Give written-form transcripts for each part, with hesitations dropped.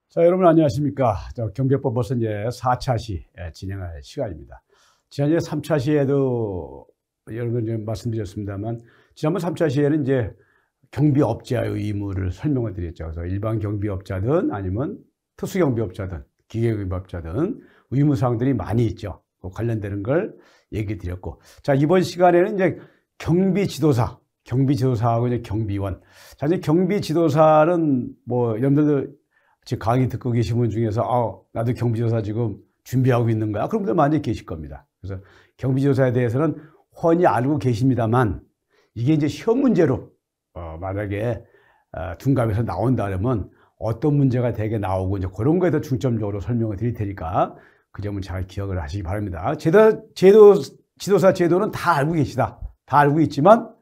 자, 여러분 안녕하십니까. 경비법 벌써 이제 4차 시 진행할 시간입니다. 지난주에 3차 시에도 여러 번 좀 말씀드렸습니다만, 지난번 3차 시에는 이제 경비업자의 의무를 설명을 드렸죠. 그래서 일반 경비업자든 아니면 특수경비업자든 기계경비업자든 의무사항들이 많이 있죠. 관련되는 걸 얘기 드렸고. 자, 이번 시간에는 이제 경비지도사하고 이제 경비원. 자, 이제 경비지도사는 뭐, 여러분들 지금 강의 듣고 계신 분 중에서 나도 경비지도사 지금 준비하고 있는 거야. 그런 분들 많이 계실 겁니다. 그래서 경비지도사에 대해서는 훤히 알고 계십니다만, 이게 이제 시험 문제로 만약에 둔갑에서 나온다 그러면 어떤 문제가 되게 나오고 이제 그런 거에 더 중점적으로 설명을 드릴 테니까 그 점은 잘 기억을 하시기 바랍니다. 지도사 제도는 다 알고 계시다. 다 알고 있지만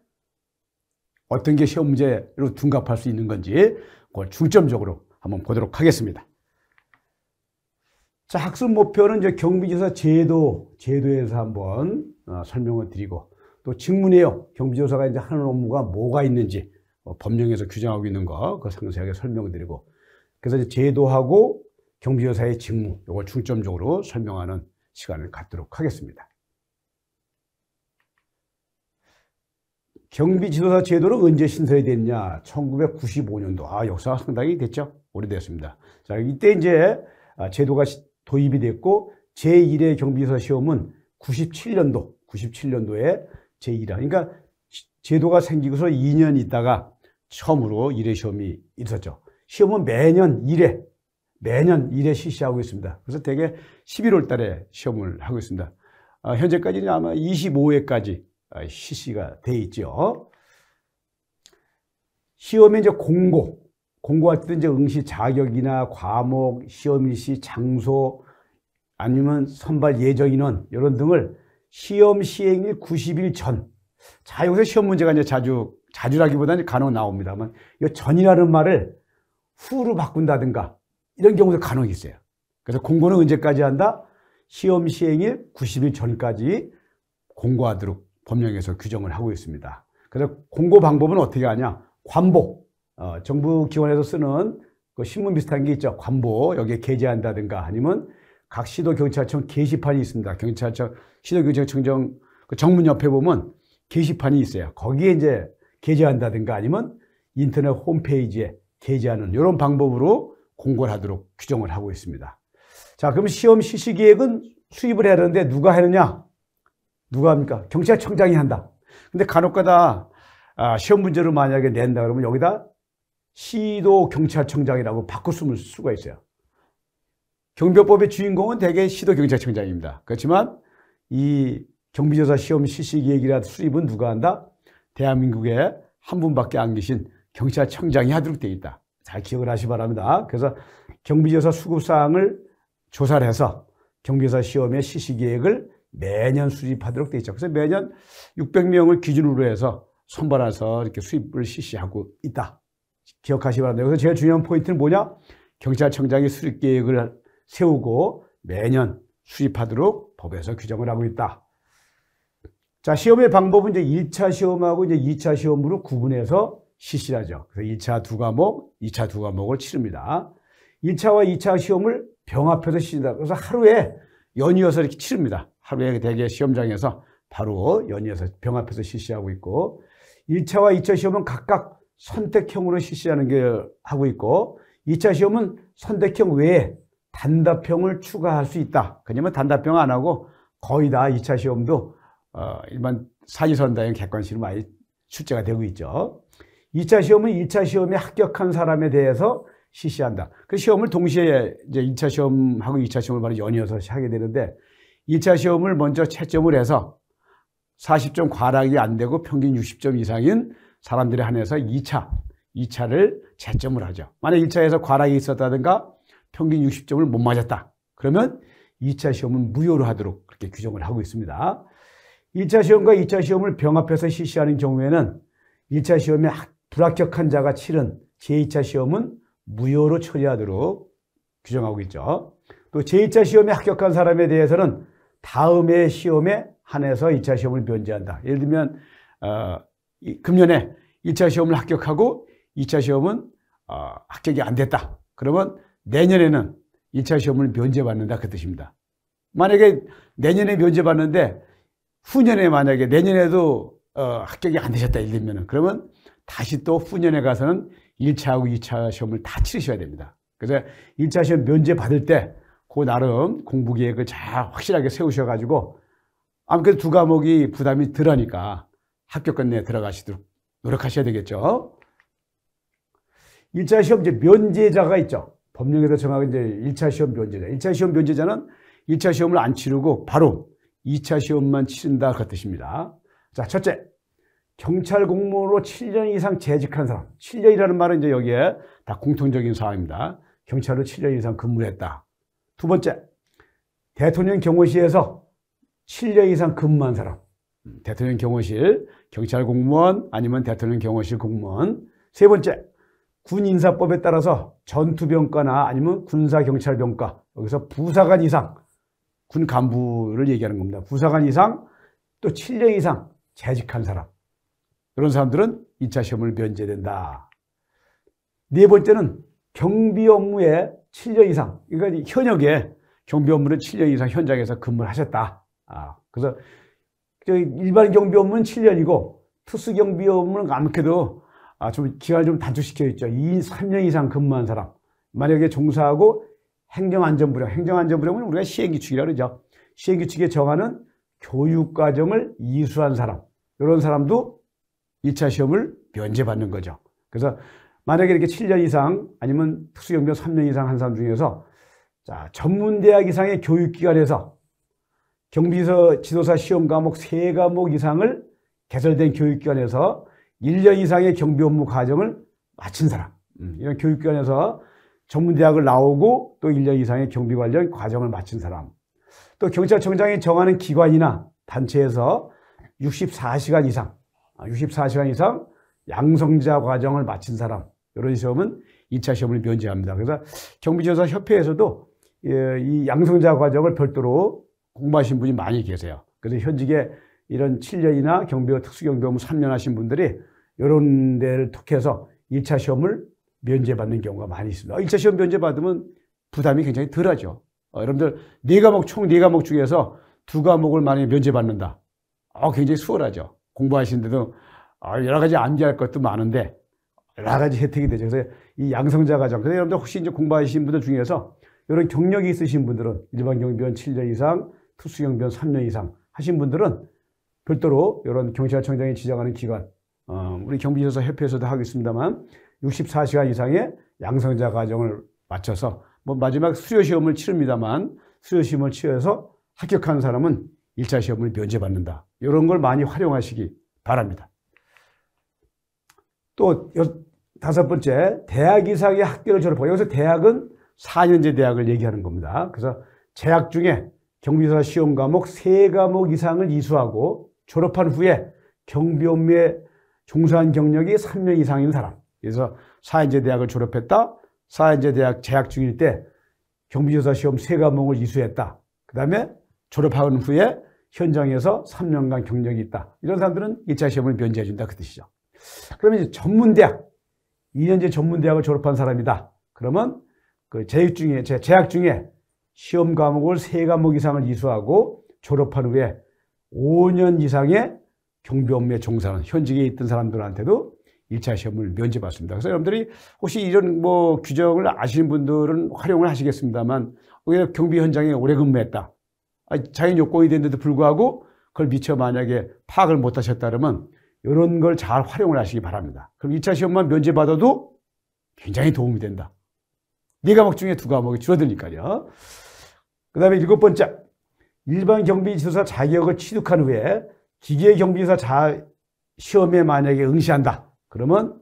어떤 게 시험 문제로 둔갑할 수 있는 건지 그걸 중점적으로 한번 보도록 하겠습니다. 자, 학습 목표는 이제 경비지도사 제도에서 한번 설명을 드리고, 또 직무내용, 경비지도사가 이제 하는 업무가 뭐가 있는지 법령에서 규정하고 있는 거 그 상세하게 설명을 드리고, 그래서 이제 제도하고 경비지도사의 직무 이걸 중점적으로 설명하는 시간을 갖도록 하겠습니다. 경비지도사 제도는 언제 신설이 됐냐? 1995년도. 역사가 상당히 됐죠. 오래됐습니다. 자, 이때 이제 제도가 도입이 됐고, 제1회 경비지도사 시험은 97년도에 제1회. 그러니까 제도가 생기고서 2년 있다가 처음으로 1회 시험이 있었죠. 시험은 매년 1회 실시하고 있습니다. 그래서 대개 11월 달에 시험을 하고 있습니다. 현재까지는 아마 25회까지 실시가 돼 있죠. 시험에 이제 공고할 때도 이제 응시 자격이나 과목, 시험 일시, 장소, 아니면 선발 예정 인원 이런 등을 시험 시행일 90일 전. 자, 여기서 시험 문제가 이제 자주라기보다는 간혹 나옵니다만, 이 전이라는 말을 후로 바꾼다든가 이런 경우도 간혹 있어요. 그래서 공고는 언제까지 한다? 시험 시행일 90일 전까지 공고하도록 법령에서 규정을 하고 있습니다. 그래서 공고 방법은 어떻게 하냐? 관보, 정부 기관에서 쓰는 그 신문 비슷한 게 있죠. 관보, 여기에 게재한다든가 아니면 각 시도경찰청 게시판이 있습니다. 경찰청, 시도경찰청 그 정문 옆에 보면 게시판이 있어요. 거기에 이제 게재한다든가 아니면 인터넷 홈페이지에 게재하는 이런 방법으로 공고를 하도록 규정을 하고 있습니다. 자, 그럼 시험 실시 계획은 수립을 해야 되는데 누가 하느냐? 누가 합니까? 경찰청장이 한다. 근데 간혹가다 시험 문제를 만약에 낸다 그러면 여기다 시도경찰청장이라고 바꿔 쓸 수가 있어요. 경비법의 주인공은 대개 시도경찰청장입니다. 그렇지만 이 경비지도사 시험 실시 계획이라 수립은 누가 한다? 대한민국에 한 분밖에 안 계신 경찰청장이 하도록 되어 있다. 잘 기억을 하시기 바랍니다. 그래서 경비지도사 수급사항을 조사를 해서 경비지도사 시험의 실시 계획을 매년 수립하도록 되어 있죠. 그래서 매년 600명을 기준으로 해서 선발해서 이렇게 수립을 실시하고 있다. 기억하시기 바랍니다. 그래서 제일 중요한 포인트는 뭐냐? 경찰청장이 수립 계획을 세우고 매년 수립하도록 법에서 규정을 하고 있다. 자, 시험의 방법은 이제 1차 시험하고 이제 2차 시험으로 구분해서 실시를 하죠. 그래서 1차 2과목, 2차 2과목을 치릅니다. 1차와 2차 시험을 병합해서 실시한다. 그래서 하루에 연이어서 이렇게 치릅니다. 하루에 대개 시험장에서 바로 연이어서 병합해서 실시하고 있고, 1차와 2차 시험은 각각 선택형으로 실시하는 게 하고 있고, 2차 시험은 선택형 외에 단답형을 추가할 수 있다. 그러면 단답형 안 하고 거의 다 2차 시험도 일반 사지선다형 객관식으로 많이 출제가 되고 있죠. 2차 시험은 1차 시험에 합격한 사람에 대해서 실시한다. 그 시험을 동시에 이제 1차 시험하고 2차 시험을 바로 연이어서 하게 되는데, 1차 시험을 먼저 채점을 해서 40점 과락이 안 되고 평균 60점 이상인 사람들에 한해서 2차를 채점을 하죠. 만약 1차에서 과락이 있었다든가 평균 60점을 못 맞았다. 그러면 2차 시험은 무효로 하도록 그렇게 규정을 하고 있습니다. 1차 시험과 2차 시험을 병합해서 실시하는 경우에는 1차 시험에 불합격한 자가 치른 제2차 시험은 무효로 처리하도록 규정하고 있죠. 또 제2차 시험에 합격한 사람에 대해서는 다음의 시험에 한해서 2차 시험을 면제한다. 예를 들면 금년에 1차 시험을 합격하고 2차 시험은 합격이 안 됐다. 그러면 내년에는 1차 시험을 면제받는다 그 뜻입니다. 만약에 내년에 면제받는데 후년에 만약에 내년에도 합격이 안 되셨다 이러면은 그러면 다시 또 후년에 가서는 1차하고 2차 시험을 다 치르셔야 됩니다. 그래서 1차 시험 면제받을 때 그 나름 공부 계획을 잘 확실하게 세우셔가지고 아무래도 두 과목이 부담이 덜하니까 합격권 내에 들어가시도록 노력하셔야 되겠죠. 1차 시험 이제 면제자가 있죠. 법령에서 정하고 이제 1차 시험 면제자. 1차 시험 면제자는 1차 시험을 안 치르고 바로 2차 시험만 치른다 그 뜻입니다. 자, 첫째. 경찰 공무원으로 7년 이상 재직한 사람. 7년이라는 말은 이제 여기에 다 공통적인 사항입니다. 경찰로 7년 이상 근무했다. 두 번째. 대통령 경호실에서 7년 이상 근무한 사람. 대통령 경호실, 경찰 공무원 아니면 대통령 경호실 공무원. 세 번째. 군 인사법에 따라서 전투병과나 아니면 군사경찰병과 여기서 부사관 이상 군 간부를 얘기하는 겁니다. 부사관 이상 또 7년 이상 재직한 사람. 이런 사람들은 2차 시험을 면제된다. 네 번째는 경비 업무에 7년 이상, 그러니까 현역에 경비 업무를 7년 이상 현장에서 근무를 하셨다. 그래서 일반 경비 업무는 7년이고 특수 경비 업무는 아무래도 좀 기간을 좀 단축시켜 있죠. 3년 이상 근무한 사람. 만약에 종사하고 행정안전부령, 행정안전부령은 우리가 시행규칙이라고 그러죠. 시행규칙에 정하는 교육과정을 이수한 사람. 이런 사람도 1차 시험을 면제받는 거죠. 그래서 만약에 이렇게 7년 이상 아니면 특수경비원 3년 이상 한 사람 중에서 자, 전문대학 이상의 교육기관에서 경비서 지도사 시험 과목 3과목 이상을 개설된 교육기관에서 1년 이상의 경비 업무 과정을 마친 사람. 이런 교육기관에서 전문대학을 나오고 또 1년 이상의 경비 관련 과정을 마친 사람. 또 경찰청장이 정하는 기관이나 단체에서 64시간 이상 양성자 과정을 마친 사람. 이런 시험은 2차 시험을 면제합니다. 그래서 경비지도사 협회에서도 이 양성자 과정을 별도로 공부하신 분이 많이 계세요. 그래서 현직에 이런 7년이나 경비와 특수경비 업무 3년 하신 분들이 이런 데를 톡해서 1차 시험을 면제받는 경우가 많이 있습니다. 1차 시험 면제받으면 부담이 굉장히 덜하죠. 여러분들 4과목 총 4과목 중에서 2과목을 만약에 면제받는다. 굉장히 수월하죠. 공부하시는데도 여러 가지 암기할 것도 많은데 여러 가지 혜택이 되죠. 그래서 이 양성자 과정. 그래서 여러분들 혹시 이제 공부하신 분들 중에서 이런 경력이 있으신 분들은 일반 경비원 7년 이상, 특수경비원 3년 이상 하신 분들은 별도로 이런 경찰청장이 지정하는 기관, 우리 경비지도사 협회에서도 하고 있습니다만 64시간 이상의 양성자 과정을 마쳐서 뭐 마지막 수료시험을 치릅니다만 수료시험을 치러서 합격한 사람은 1차 시험을 면제받는다. 이런 걸 많이 활용하시기 바랍니다. 또 5번째, 대학 이상의 학교를 졸업하고, 여기서 대학은 4년제 대학을 얘기하는 겁니다. 그래서 재학 중에 경비사 시험 과목 3과목 이상을 이수하고 졸업한 후에 경비 업무에 종사한 경력이 3년 이상인 사람. 그래서 4년제 대학을 졸업했다. 4년제 대학 재학 중일 때 경비조사 시험 3과목을 이수했다. 그 다음에 졸업한 후에 현장에서 3년간 경력이 있다. 이런 사람들은 1차 시험을 면제해준다 그 뜻이죠. 그러면 이제 전문대학, 2년제 전문대학을 졸업한 사람이다. 그러면 그 재학 중에 시험 과목을 3과목 이상을 이수하고 졸업한 후에 5년 이상의 경비 업무에 종사하는 현직에 있던 사람들한테도 1차 시험을 면제받습니다. 그래서 여러분들이 혹시 이런 뭐 규정을 아시는 분들은 활용을 하시겠습니다만, 오히려 경비 현장에 오래 근무했다. 자연 요건이 됐는데도 불구하고 그걸 미처 만약에 파악을 못 하셨다 그러면 이런 걸 잘 활용을 하시기 바랍니다. 그럼 2차 시험만 면제받아도 굉장히 도움이 된다. 4과목 중에 2과목이 줄어드니까요. 그 다음에 7번째, 일반 경비지도사 자격을 취득한 후에 기계경비사 시험에 만약에 응시한다. 그러면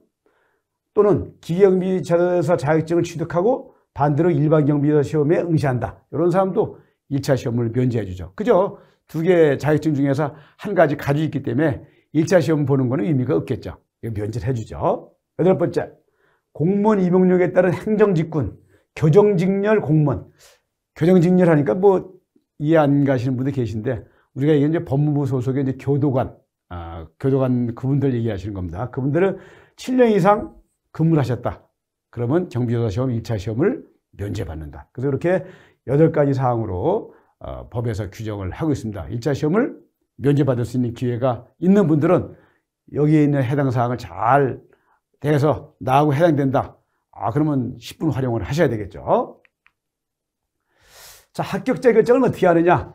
또는 기계경비사 자격증을 취득하고 반대로 일반 경비사 시험에 응시한다. 이런 사람도 1차 시험을 면제해 주죠. 그죠? 2개 자격증 중에서 한 가지 가지고 있기 때문에 1차 시험 보는 거는 의미가 없겠죠. 면제를 해주죠. 8번째, 공무원 임용력에 따른 행정직군, 교정직렬 공무원. 교정직렬 하니까 뭐 이해 안 가시는 분들 계신데, 우리가 이제 법무부 소속의 이제 교도관 그분들 얘기하시는 겁니다. 그분들은 7년 이상 근무를 하셨다. 그러면 경비조사 시험 1차 시험을 면제받는다. 그래서 이렇게 8가지 사항으로 법에서 규정을 하고 있습니다. 1차 시험을 면제받을 수 있는 기회가 있는 분들은 여기에 있는 해당 사항을 잘 대해서 나하고 해당된다. 그러면 10분 활용을 하셔야 되겠죠. 자, 합격자 결정은 어떻게 하느냐?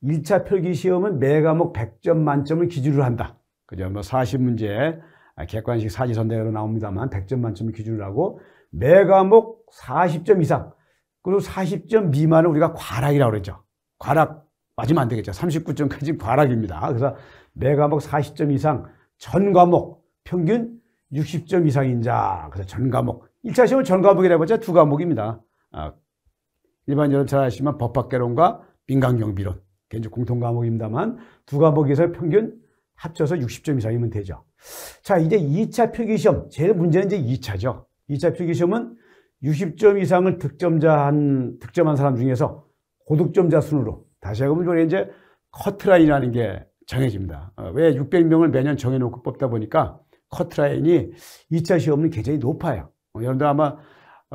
1차 필기시험은 매 과목 100점 만점을 기준으로 한다. 그죠? 뭐 40문제, 객관식 사지선다로 나옵니다만 100점 만점을 기준으로 하고 매 과목 40점 이상, 그리고 40점 미만을 우리가 과락이라고 그러죠. 과락 맞으면 안 되겠죠. 39점까지 과락입니다. 그래서 매 과목 40점 이상, 전 과목 평균 60점 이상인 자. 그래서 전 과목. 1차 시험은 전 과목이라 해봤자 2과목입니다. 일반 여러분 잘 아시지만 법학개론과 민간경비론. 이제 공통 과목입니다만 2과목에서 평균 합쳐서 60점 이상이면 되죠. 자, 이제 2차 필기시험. 제일 문제는 이제 2차죠. 2차 필기시험은 60점 이상을 득점한 사람 중에서 고득점자 순으로, 다시 한번 이제 커트라인이라는 게 정해집니다. 왜 600명을 매년 정해놓고 뽑다 보니까 커트라인이 2차 시험은 굉장히 높아요. 여러분들 아마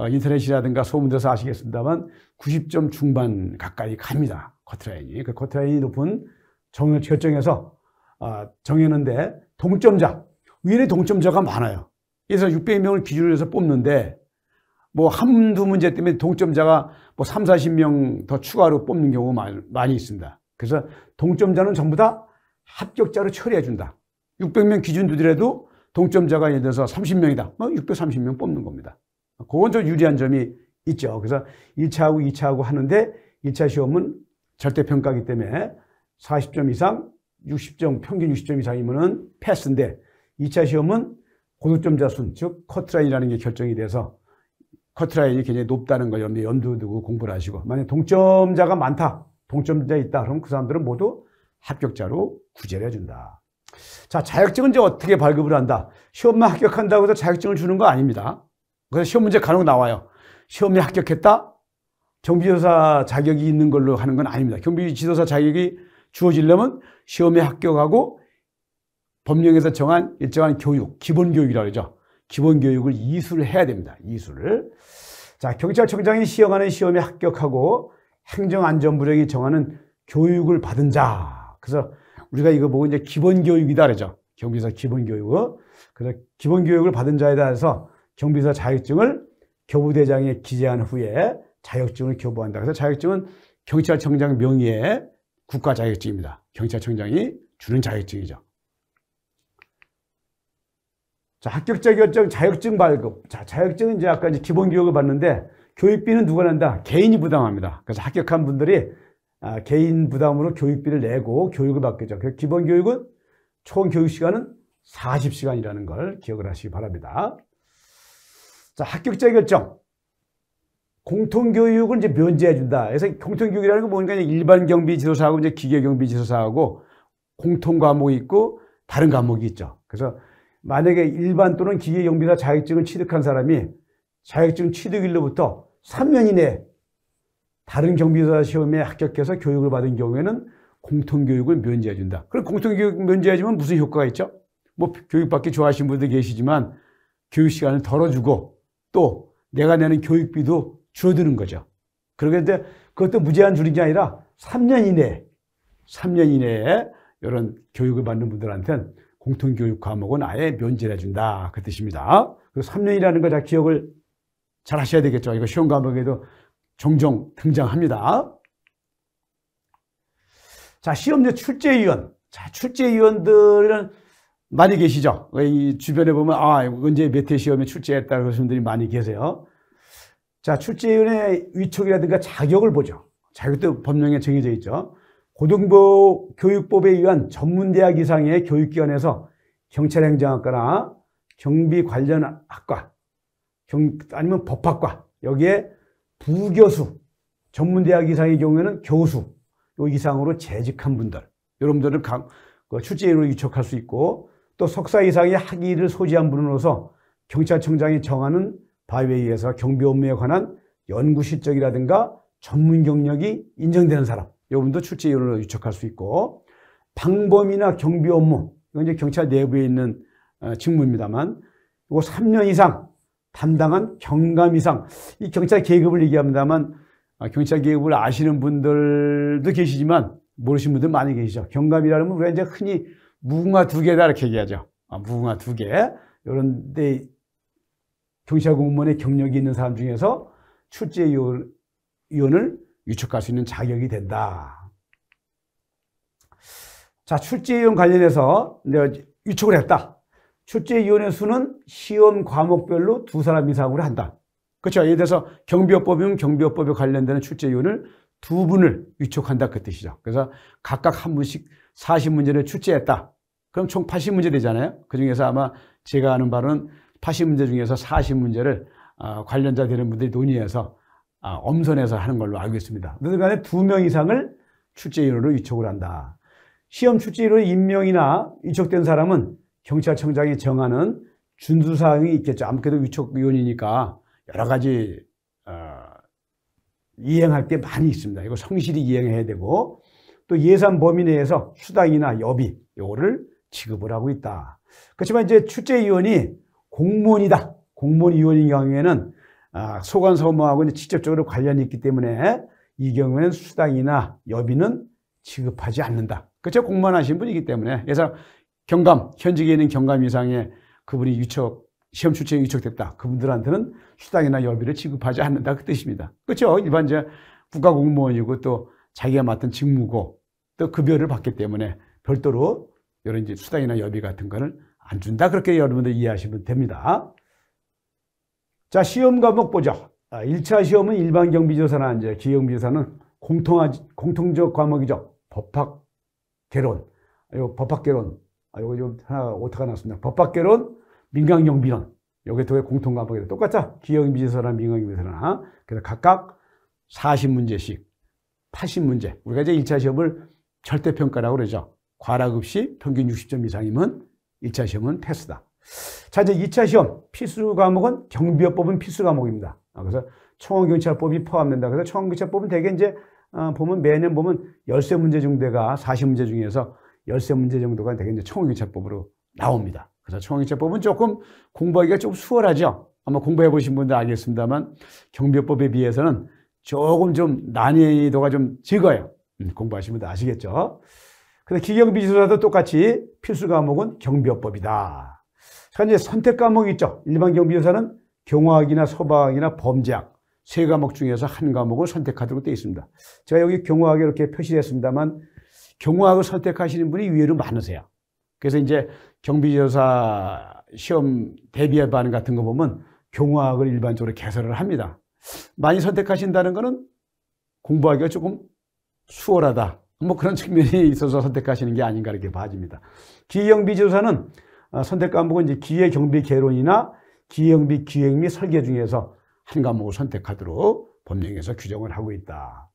인터넷이라든가 소문들어서 아시겠습니다만 90점 중반 가까이 갑니다. 커트라인이. 그 커트라인이 높은 결정해서 정했는데 동점자, 위에 동점자가 많아요. 그래서 600명을 기준으로 해서 뽑는데 뭐 한두 문제 때문에 동점자가 뭐 3, 40명 더 추가로 뽑는 경우가 많이 있습니다. 그래서 동점자는 전부 다 합격자로 처리해 준다. 600명 기준 두더라도 동점자가 예를 들어서 30명이다. 630명 뽑는 겁니다. 그건 좀 유리한 점이 있죠. 그래서 1차하고 2차하고 하는데 1차 시험은 절대평가이기 때문에 40점 이상, 60점, 평균 60점 이상이면은 패스인데 2차 시험은 고득점자 순, 즉 커트라인이라는 게 결정이 돼서 커트라인이 굉장히 높다는 걸 염두에 두고 공부를 하시고, 만약에 동점자가 많다, 동점자 있다, 그럼 그 사람들은 모두 합격자로 구제를 해준다. 자, 자격증은 이제 어떻게 발급을 한다? 시험만 합격한다고 해서 자격증을 주는 거 아닙니다. 그래서 시험 문제 간혹 나와요. 시험에 합격했다? 경비지도사 자격이 있는 걸로 하는 건 아닙니다. 경비지도사 자격이 주어지려면 시험에 합격하고 법령에서 정한 일정한 교육, 기본교육이라고 그러죠. 기본교육을 이수를 해야 됩니다. 이수를. 자, 경찰청장이 시행하는 시험에 합격하고 행정안전부령이 정하는 교육을 받은 자. 그래서 우리가 이거 보고 이제 기본교육이다 그러죠. 경비사 기본교육. 그래서 기본교육을 받은 자에 대해서 경비사 자격증을 교부대장에 기재한 후에 자격증을 교부한다. 그래서 자격증은 경찰청장 명의의 국가 자격증입니다. 경찰청장이 주는 자격증이죠. 자, 합격자 결정, 자격증 발급. 자, 자격증은 이제 아까 이제 기본교육을 받는데 교육비는 누가 낸다? 개인이 부담합니다. 그래서 합격한 분들이 개인 부담으로 교육비를 내고 교육을 받겠죠. 그래서 기본교육은 총 교육시간은 40시간이라는 걸 기억을 하시기 바랍니다. 자, 합격자 결정. 공통교육을 이제 면제해준다. 그래서 공통교육이라는 건 뭔가 일반 경비 지도사하고 이제 기계 경비 지도사하고 공통 과목이 있고 다른 과목이 있죠. 그래서 만약에 일반 또는 기계 경비사 자격증을 취득한 사람이 자격증 취득일로부터 3년 이내에 다른 경비사 시험에 합격해서 교육을 받은 경우에는 공통교육을 면제해준다. 그럼 공통교육 면제해주면 무슨 효과가 있죠? 뭐 교육받기 좋아하시는 분들 계시지만 교육시간을 덜어주고 또 내가 내는 교육비도 줄어드는 거죠. 그런데 그것도 무제한 줄인 게 아니라 3년 이내에 이런 교육을 받는 분들한테는 공통교육 과목은 아예 면제를 해준다. 그 뜻입니다. 그래서 3년이라는 걸 다 기억을 잘 하셔야 되겠죠. 이거 시험 과목에도 종종 등장합니다. 자, 시험제 출제위원. 자, 출제위원들은 많이 계시죠. 이 주변에 보면 언제 몇 회 시험에 출제했다 그러시는 분들이 많이 계세요. 자, 출제위원의 위촉이라든가 자격을 보죠. 자격도 법령에 정해져 있죠. 고등부 교육법에 의한 전문대학 이상의 교육기관에서 경찰행정학과나 경비 관련 학과, 아니면 법학과, 여기에 부교수, 전문대학 이상의 경우에는 교수, 요 이상으로 재직한 분들, 여러분들은 출제위원으로 위촉할 수 있고, 또 석사 이상의 학위를 소지한 분으로서 경찰청장이 정하는 바에 의해서 경비 업무에 관한 연구 실적이라든가 전문 경력이 인정되는 사람, 이분도 출제위원으로 위촉할 수 있고, 방범이나 경비 업무, 이건 이제 경찰 내부에 있는 직무입니다만, 이거 3년 이상 담당한 경감 이상, 이 경찰 계급을 얘기합니다만 경찰 계급을 아시는 분들도 계시지만 모르시는 분들 많이 계시죠. 경감이라면 우리가 이제 흔히 무궁화 두 개다 이렇게 얘기하죠. 무궁화 두 개. 이런데 경찰 공무원의 경력이 있는 사람 중에서 출제위원을 위촉할 수 있는 자격이 된다. 자, 출제위원 관련해서 내가 위촉을 했다. 출제위원의 수는 시험 과목별로 2사람 이상으로 한다. 그렇죠. 예를 들어서 경비업법이면 경비업법에 관련되는 출제위원을 2분을 위촉한다 그 뜻이죠. 그래서 각각 한 분씩 40문제를 출제했다. 그럼 총 80문제 되잖아요. 그중에서 아마 제가 아는 바로는 80문제 중에서 40문제를 관련자 되는 분들이 논의해서 엄선해서 하는 걸로 알고 있습니다. 그래서 간에 2명 이상을 출제위원으로 위촉을 한다. 시험 출제위원으로 임명이나 위촉된 사람은 경찰청장이 정하는 준수사항이 있겠죠. 아무래도 위촉위원이니까 여러 가지 이행할 게 많이 있습니다. 이거 성실히 이행해야 되고 또 예산 범위 내에서 수당이나 여비 요거를 지급을 하고 있다. 그렇지만 이제 출제위원이 공무원이다. 공무원위원인 경우에는 소관서무하고 직접적으로 관련이 있기 때문에 이 경우에는 수당이나 여비는 지급하지 않는다. 그렇죠? 공무원 하신 분이기 때문에. 그래서 경감, 현직에 있는 경감 이상의 그분이 시험 출제에 위촉됐다. 그분들한테는 수당이나 여비를 지급하지 않는다. 그 뜻입니다. 그렇죠? 일반 이제 국가공무원이고 또 자기가 맡은 직무고 또 급여를 받기 때문에 별도로 이런 이제 수당이나 여비 같은 거를 안 준다. 그렇게 여러분들 이해하시면 됩니다. 자, 시험 과목 보죠. 1차 시험은 일반 경비조사나 이제 기경비조사는 공통적 과목이죠. 법학 개론. 이거 법학 개론. 이거 좀 하나 오타가 났습니다. 법학 개론, 민간 경비론. 요게 두 개 공통 과목이다. 똑같죠? 기경비조사나 민간 경비조사나. 그래서 각각 40문제씩 80문제. 우리가 이제 1차 시험을 절대평가라고 그러죠. 과락 없이 평균 60점 이상이면 1차 시험은 패스다. 자, 이제 2차 시험 필수 과목은 경비업법은 필수 과목입니다. 그래서 청원경찰법이 포함된다. 그래서 청원경찰법은 대개 이제 보면 매년 보면 13문제 정도가 40문제 중에서 13문제 정도가 대개 이제 청원경찰법으로 나옵니다. 그래서 청원경찰법은 조금 공부하기가 좀 수월하죠. 아마 공부해 보신 분들 알겠습니다만 경비업법에 비해서는 조금 좀 난이도가 좀 적어요. 공부하신 분들 아시겠죠? 그래서 기경비조사도 똑같이 필수 과목은 경비업법이다. 자, 이제 선택 과목이 있죠. 일반 경비조사는 경화학이나 소방학이나 범죄학 세 과목 중에서 한 과목을 선택하도록 되어 있습니다. 제가 여기 경화학에 이렇게 표시했습니다만 경화학을 선택하시는 분이 의외로 많으세요. 그래서 이제 경비조사 시험 대비 반응 같은 거 보면 경화학을 일반적으로 개설을 합니다. 많이 선택하신다는 거는 공부하기가 조금 수월하다. 뭐 그런 측면이 있어서 선택하시는 게 아닌가 이렇게 봐집니다. 기경비조사는 선택 과목은 이제 기계경비 개론이나 기계경비 기획 및 설계 중에서 한 과목을 선택하도록 법령에서 규정을 하고 있다.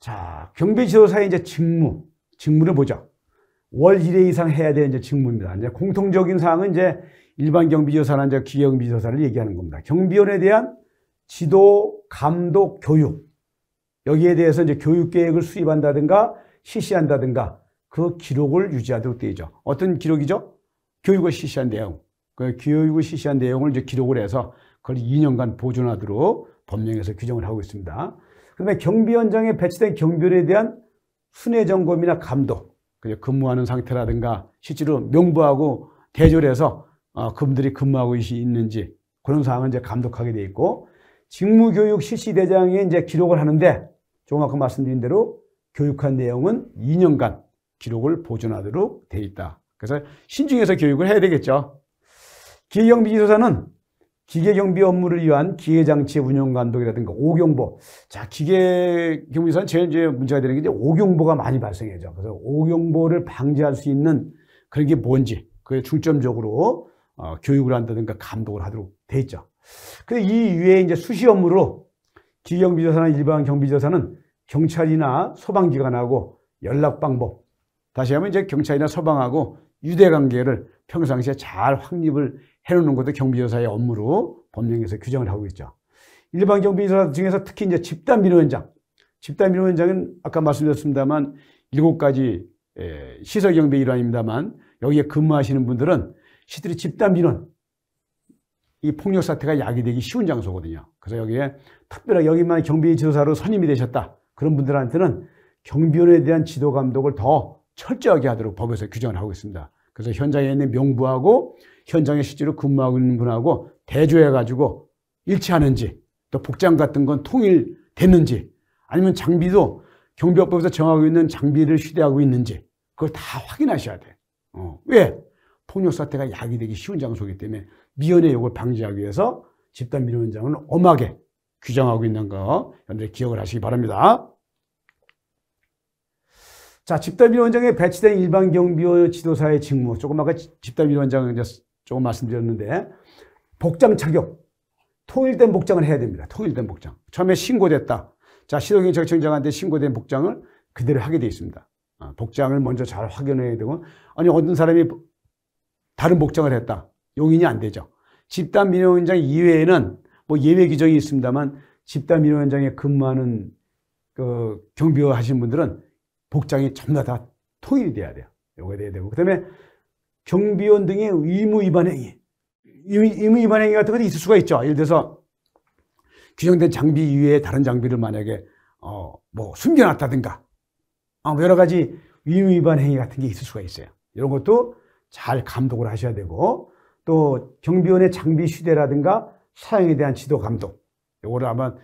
자, 경비지도사의 이제 직무를 보죠. 월 1회 이상 해야 되는 이제 직무입니다. 이제 공통적인 사항은 이제 일반 경비지도사나 이제 기계경비지도사를 얘기하는 겁니다. 경비원에 대한 지도, 감독, 교육. 여기에 대해서 이제 교육 계획을 수립한다든가 실시한다든가 그 기록을 유지하도록 되어 있죠. 어떤 기록이죠? 교육을 실시한 내용. 그 교육을 실시한 내용을 이제 기록을 해서 그걸 2년간 보존하도록 법령에서 규정을 하고 있습니다. 그다음에 경비원장에 배치된 경비원에 대한 순회 점검이나 감독, 근무하는 상태라든가 실제로 명부하고 대조해서 그분들이 근무하고 있는지 그런 사항을 이제 감독하게 되어 있고, 직무교육 실시대장에 이제 기록을 하는데 조금 아까 말씀드린 대로 교육한 내용은 2년간 기록을 보존하도록 되어 있다. 그래서 신중해서 교육을 해야 되겠죠. 기계경비지도사는 기계경비 업무를 위한 기계장치 운영 감독이라든가 오경보. 자, 기계경비지도사는 제일 이제 문제가 되는 게 이제 오경보가 많이 발생하죠. 그래서 오경보를 방지할 수 있는 그런 게 뭔지, 그게 중점적으로 교육을 한다든가 감독을 하도록 돼 있죠. 그래서 이 이외에 이제 수시 업무로 기계경비지도사나 일반 경비지도사는 경찰이나 소방기관하고 연락 방법, 다시 하면 이제 경찰이나 소방하고 유대관계를 평상시에 잘 확립을 해놓는 것도 경비지도사의 업무로 법령에서 규정을 하고 있죠. 일반 경비지도사 중에서 특히 이제 집단민원장. 집단민원장은 아까 말씀드렸습니다만 7가지 시설경비 일환입니다만 여기에 근무하시는 분들은 실제로 집단 민원, 이 폭력 사태가 야기되기 쉬운 장소거든요. 그래서 여기에 특별하게 여기만 경비지도사로 선임이 되셨다. 그런 분들한테는 경비원에 대한 지도 감독을 더 철저하게 하도록 법에서 규정을 하고 있습니다. 그래서 현장에 있는 명부하고 현장에 실제로 근무하고 있는 분하고 대조해가지고 일치하는지, 또 복장 같은 건 통일됐는지, 아니면 장비도 경비업법에서 정하고 있는 장비를 휴대하고 있는지, 그걸 다 확인하셔야 돼. 왜? 폭력 사태가 야기되기 쉬운 장소이기 때문에 미연의 욕을 방지하기 위해서 집단 민원장은 엄하게 규정하고 있는 거 여러분들 기억을 하시기 바랍니다. 자, 집단 민원장에 배치된 일반 경비원 지도사의 직무, 조금 아까 집단 민원장 조금 말씀드렸는데, 복장 착용, 통일된 복장을 해야 됩니다. 통일된 복장. 처음에 신고됐다. 자, 시도경찰청장한테 신고된 복장을 그대로 하게 되어 있습니다. 복장을 먼저 잘 확인해야 되고, 아니 어떤 사람이 다른 복장을 했다. 용인이 안 되죠. 집단 민원장 이외에는 뭐 예외 규정이 있습니다만, 집단 민원장에 근무하는 그 경비원 하신 분들은 복장이 전부 다 통일이 돼야 돼요. 요거 돼야 되고, 그다음에 경비원 등의 의무 위반 행위, 의무 위반 행위 같은 것도 있을 수가 있죠. 예를 들어서 규정된 장비 이외에 다른 장비를 만약에 뭐 숨겨놨다든가, 여러 가지 의무 위반 행위 같은 게 있을 수가 있어요. 이런 것도 잘 감독을 하셔야 되고, 또 경비원의 장비 휴대라든가 사용에 대한 지도 감독, 요거를 아마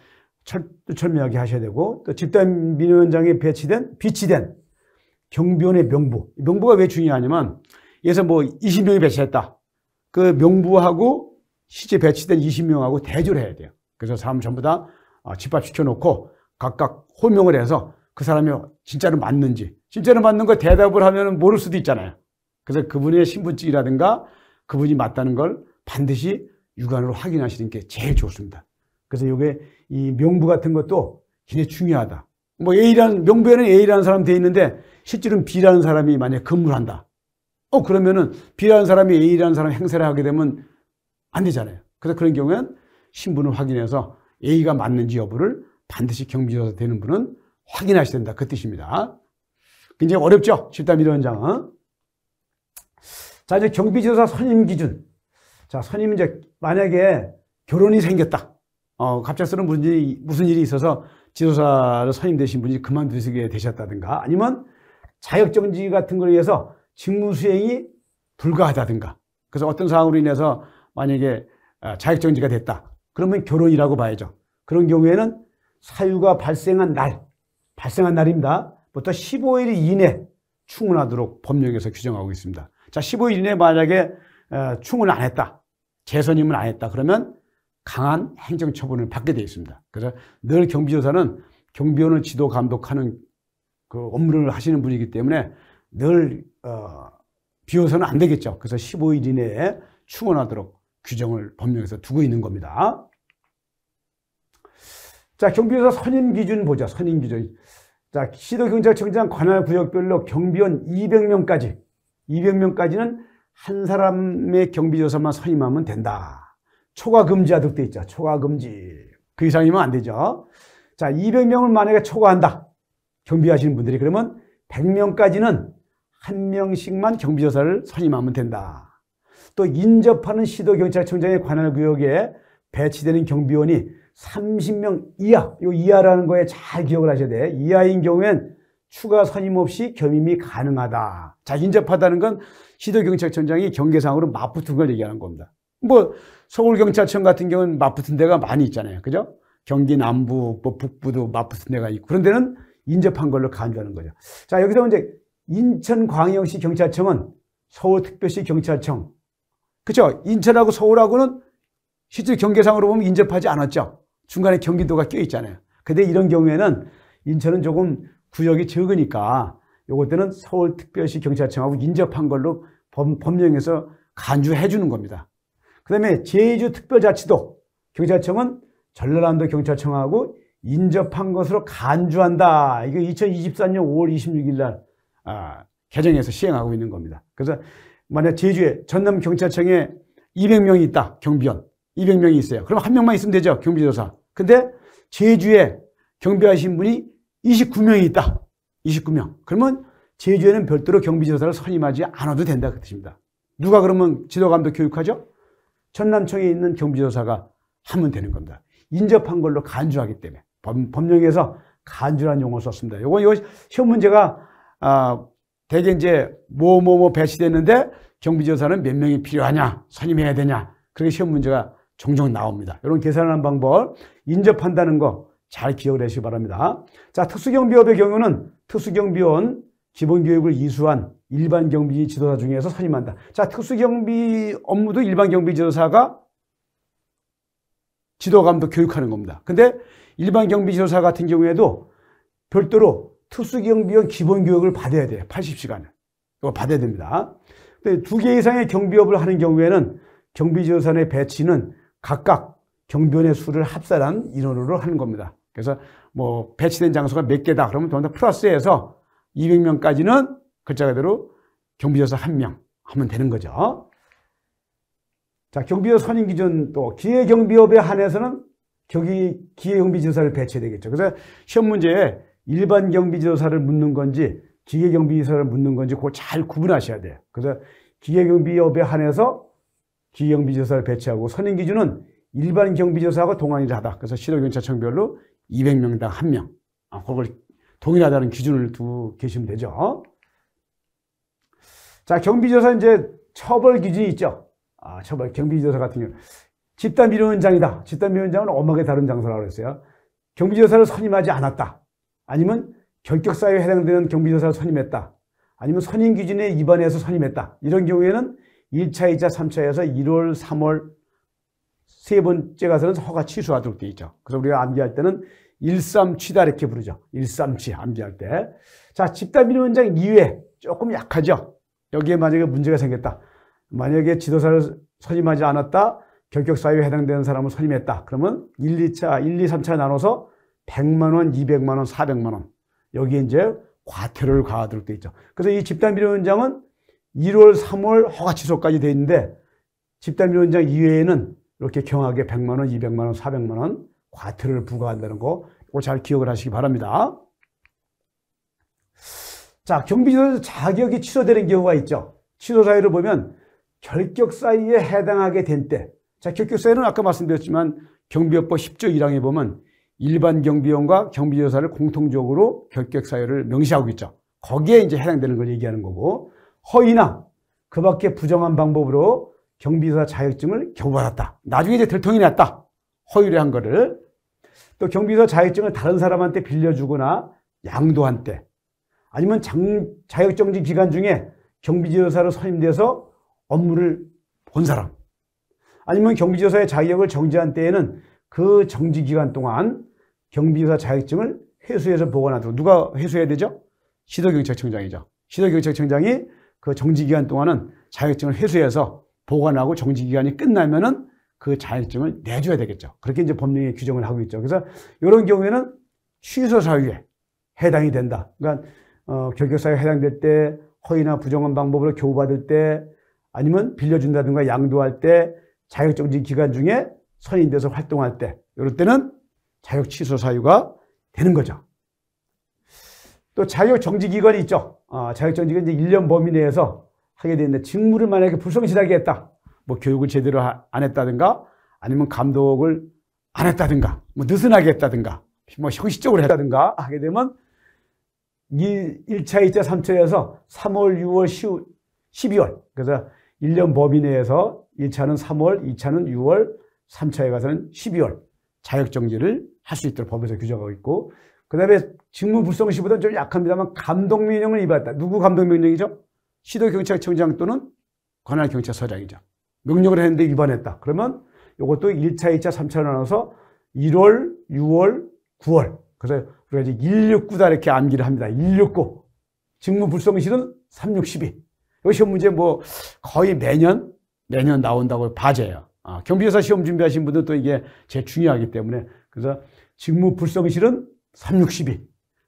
철저하게 하셔야 되고, 또 집단 민원장에 비치된 경비원의 명부가 왜 중요하냐면, 예서 뭐 20명이 배치했다. 그 명부하고 실제 배치된 20명하고 대조를 해야 돼요. 그래서 사람 전부 다 집합시켜 놓고 각각 호명을 해서 그 사람이 진짜로 맞는지, 진짜로 맞는 거 대답을 하면 모를 수도 있잖아요. 그래서 그분의 신분증이라든가 그분이 맞다는 걸 반드시 육안으로 확인하시는 게 제일 좋습니다. 그래서 이게 이 명부 같은 것도 굉장히 중요하다. 뭐 명부에는 A라는 사람 돼 있는데 실제로는 B라는 사람이 만약에 근무를 한다. 그러면은 B라는 사람이 A라는 사람 행세를 하게 되면 안 되잖아요. 그래서 그런 경우에는 신분을 확인해서 A가 맞는지 여부를 반드시 경비조사 되는 분은 확인하셔야 된다. 그 뜻입니다. 굉장히 어렵죠? 집단 민원장은. 자, 이제 경비지도사 선임 기준. 자, 선임은 이제 만약에 결혼이 생겼다. 갑작스러운 무슨 일이 있어서 지도사로 선임되신 분이 그만두시게 되셨다든가, 아니면 자격정지 같은 걸 위해서 직무 수행이 불가하다든가, 그래서 어떤 상황으로 인해서 만약에 자격정지가 됐다. 그러면 결혼이라고 봐야죠. 그런 경우에는 사유가 발생한 날입니다. 부터 15일 이내 충원하도록 법령에서 규정하고 있습니다. 자, 15일 이내 만약에 충원을 안 했다, 재선임을 안 했다, 그러면 강한 행정처분을 받게 되어 있습니다. 그래서 늘 경비조사는 경비원을 지도 감독하는 그 업무를 하시는 분이기 때문에 늘 비워서는 안 되겠죠. 그래서 15일 이내에 충원하도록 규정을 법령에서 두고 있는 겁니다. 자, 경비조사 선임 기준 보자. 선임 기준. 자, 시도경찰청장 관할 구역별로 경비원 200명까지는 한 사람의 경비조사만 선임하면 된다. 초과 금지하도록 돼 있죠. 초과 금지. 그 이상이면 안 되죠. 자, 200명을 만약에 초과한다. 경비하시는 분들이, 그러면 100명까지는 한 명씩만 경비조사를 선임하면 된다. 또 인접하는 시도경찰청장의 관할 구역에 배치되는 경비원이 30명 이하, 이 이하라는 거에 잘 기억을 하셔야 돼. 이하인 경우엔 추가 선임 없이 겸임이 가능하다. 자, 인접하다는 건 시도경찰청장이 경계상으로 맞붙은 걸 얘기하는 겁니다. 뭐 서울경찰청 같은 경우는 맞붙은 데가 많이 있잖아요. 그죠? 경기 남부, 뭐 북부도 맞붙은 데가 있고, 그런 데는 인접한 걸로 간주하는 거죠. 자, 여기서 이제 인천광역시 경찰청은 서울특별시 경찰청, 그렇죠? 인천하고 서울하고는 실제 경계상으로 보면 인접하지 않았죠. 중간에 경기도가 껴 있잖아요. 근데 이런 경우에는 인천은 조금 구역이 적으니까 요것들은 서울특별시 경찰청하고 인접한 걸로 법령에서 간주해 주는 겁니다. 그 다음에 제주특별자치도 경찰청은 전라남도 경찰청하고 인접한 것으로 간주한다. 이거 2024년 5월 26일 날 개정해서 시행하고 있는 겁니다. 그래서 만약 제주에 전남 경찰청에 200명이 있다. 경비원 200명이 있어요. 그럼 한 명만 있으면 되죠. 경비조사. 근데 제주에 경비하신 분이 29명이 있다. 29명. 그러면 제주에는 별도로 경비조사를 선임하지 않아도 된다. 그 뜻입니다. 누가 그러면 지도감독 교육하죠? 전남청에 있는 경비조사가 하면 되는 겁니다. 인접한 걸로 간주하기 때문에. 법령에서 간주라는 용어를 썼습니다. 이거 시험 문제가, 대개 이제 뭐 배치됐는데 경비조사는 몇 명이 필요하냐, 선임해야 되냐. 그렇게 시험 문제가 종종 나옵니다. 이런 계산하는 방법, 인접한다는 거 잘 기억을 하시기 바랍니다. 자, 특수경비업의 경우는 특수경비원 기본교육을 이수한 일반 경비 지도사 중에서 선임한다. 자, 특수경비 업무도 일반 경비 지도사가 지도감독 교육하는 겁니다. 근데 일반 경비 지도사 같은 경우에도 별도로 특수경비원 기본교육을 받아야 돼요. 80시간을. 이거 받아야 됩니다. 근데 2개 이상의 경비업을 하는 경우에는 경비지도사 내 배치는 각각 경비원의 수를 합산한 인원으로 하는 겁니다. 그래서 뭐 배치된 장소가 몇 개다 그러면 더 플러스해서 200명까지는 글자 그대로 경비지도사 1명 하면 되는 거죠. 자, 경비지도사 선임 기준 또 기계경비업에 한해서는 기계경비지도사를 배치해야 되겠죠. 그래서 시험 문제에 일반 경비지도사를 묻는 건지 기계경비지도사를 묻는 건지 그거 잘 구분하셔야 돼요. 그래서 기계경비업에 한해서 기계경비지도사를 배치하고 선임 기준은 일반 경비지도사하고 동일을 하다. 그래서 시도경찰청별로 200명당 1명. 그걸 동일하다는 기준을 두고 계시면 되죠. 자, 경비지도사 이제 처벌 기준이 있죠. 처벌 경비지도사 같은 경우 집단민원장이다. 집단민원장은 엄하게 다른 장소라고 그랬어요. 경비지도사를 선임하지 않았다. 아니면 결격사유에 해당되는 경비지도사를 선임했다. 아니면 선임 기준에 위반해서 선임했다. 이런 경우에는 1차, 2차, 3차에서 1월, 3월 세 번째 가서는 허가 취소하도록 되어 있죠. 그래서 우리가 암기할 때는 1.3취다 이렇게 부르죠. 1.3취 암기할 때. 자, 집단민원장 이외에 조금 약하죠. 여기에 만약에 문제가 생겼다. 만약에 지도사를 선임하지 않았다. 결격사유에 해당되는 사람을 선임했다. 그러면 1, 2차, 1, 2, 3차 나눠서 100만 원, 200만 원, 400만 원. 여기에 이제 과태료를 가하도록 되어 있죠. 그래서 이 집단민원장은 1월, 3월 허가 취소까지 되어 있는데 집단민원장 이외에는 이렇게 경하게 100만 원, 200만 원, 400만 원 과태료를 부과한다는 거 이거 잘 기억을 하시기 바랍니다. 자, 경비지도사 자격이 취소되는 경우가 있죠. 취소 사유를 보면 결격 사유에 해당하게 된 때. 자, 결격 사유는 아까 말씀드렸지만 경비업법 10조 1항에 보면 일반 경비원과 경비지도사를 공통적으로 결격 사유를 명시하고 있죠. 거기에 이제 해당되는 걸 얘기하는 거고, 허위나 그 밖에 부정한 방법으로 경비지도사 자격증을 경고받았다. 나중에 이제 들통이 났다. 허위를 한 거를. 또 경비지도사 자격증을 다른 사람한테 빌려주거나 양도한 때. 아니면 자격정지 기간 중에 경비지도사로 선임돼서 업무를 본 사람. 아니면 경비지도사의 자격을 정지한 때에는 그 정지 기간 동안 경비지도사 자격증을 회수해서 보관하도록. 누가 회수해야 되죠? 시도경찰청장이죠. 시도경찰청장이 그 정지 기간 동안은 자격증을 회수해서 보관하고 정지 기간이 끝나면은 그 자격증을 내줘야 되겠죠. 그렇게 이제 법령에 규정을 하고 있죠. 그래서 이런 경우에는 취소 사유에 해당이 된다. 그러니까 결격 사유에 해당될 때, 허위나 부정한 방법으로 교부받을 때, 아니면 빌려준다든가 양도할 때, 자격정지 기간 중에 선임돼서 활동할 때, 이럴 때는 자격 취소 사유가 되는 거죠. 또 자격정지 기간이 있죠. 자격정지가 이제 1년 범위 내에서 하게 되는데, 직무를 만약에 불성실하게 했다. 뭐 교육을 제대로 안 했다든가, 아니면 감독을 안 했다든가, 뭐 느슨하게 했다든가, 뭐 형식적으로 했다든가 하게 되면 1차, 2차, 3차에서 3월, 6월, 12월. 그래서 1년 범위 내에서 1차는 3월, 2차는 6월, 3차에 가서는 12월 자격정지를 할 수 있도록 법에서 규정하고 있고, 그 다음에 직무불성시보다는 좀 약합니다만 감독명령을 위반했다. 누구 감독명령이죠? 시도경찰청장 또는 관할경찰서장이죠. 명령을 했는데 위반했다. 그러면 이것도 1차, 2차, 3차로 나눠서 1월, 6월, 9월. 그래서 우리가 이제 169다 이렇게 암기를 합니다. 169. 직무불성실은 362. 이 시험 문제 뭐 거의 매년 나온다고 봐져요. 경비조사 시험 준비하신 분들은 또 이게 제일 중요하기 때문에. 그래서 직무불성실은 362.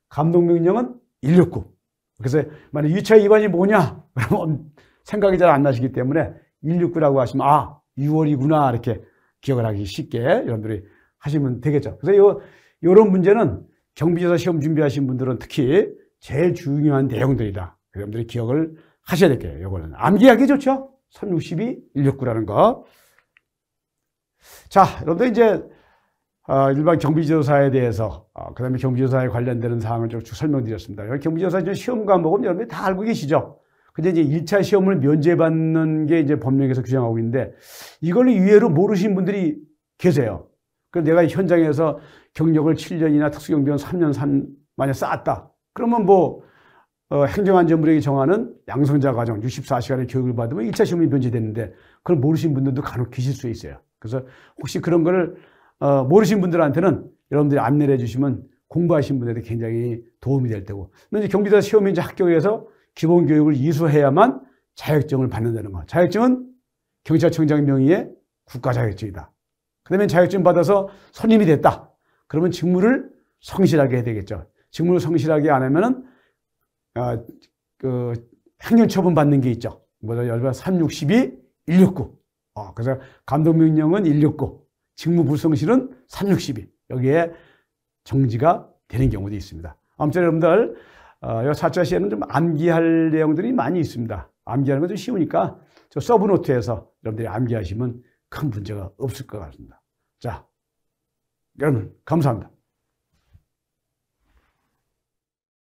감독명령은 169. 그래서 만약 2차 위반이 뭐냐? 그러면 생각이 잘 안 나시기 때문에 169라고 하시면 6월이구나 이렇게 기억을 하기 쉽게 여러분들이 하시면 되겠죠. 그래서 이런 문제는 경비조사 시험 준비하신 분들은 특히 제일 중요한 내용들이다. 여러분들이 기억을 하셔야 될 거예요. 이거는 암기하기 좋죠. 362, 169라는 거. 자, 여러분들 이제 일반 경비조사에 대해서 그다음에 경비조사에 관련되는 사항을 쭉 설명드렸습니다. 경비조사 시험 과목은 여러분들이 다 알고 계시죠? 근데 이제 1차 시험을 면제받는 게 이제 법령에서 규정하고 있는데 이걸 의외로 모르신 분들이 계세요. 그래서 내가 현장에서 경력을 7년이나 특수경비원 3년 만에 쌓았다. 그러면 뭐 행정안전부력이 정하는 양성자 과정 64시간의 교육을 받으면 1차 시험이 면제됐는데 그걸 모르신 분들도 간혹 계실 수 있어요. 그래서 혹시 그런 거를 모르신 분들한테는 여러분들이 안내를 해주시면 공부하신 분들한테 굉장히 도움이 될 테고. 근데 이제 경비조사 시험에 이제 합격해서 기본 교육을 이수해야만 자격증을 받는다는 거. 자격증은 경찰청장 명의의 국가 자격증이다. 그다음에 자격증 받아서 선임이 됐다. 그러면 직무를 성실하게 해야 되겠죠. 직무를 성실하게 안 하면은 행정처분 받는 게 있죠. 뭐죠? 362, 169. 그래서 감독명령은 169. 직무 불성실은 362. 여기에 정지가 되는 경우도 있습니다. 아무튼 여러분들, 이 4차 시에는 좀 암기할 내용들이 많이 있습니다. 암기하는 건 좀 쉬우니까 저 서브노트에서 여러분들이 암기하시면 큰 문제가 없을 것 같습니다. 자, 여러분, 감사합니다.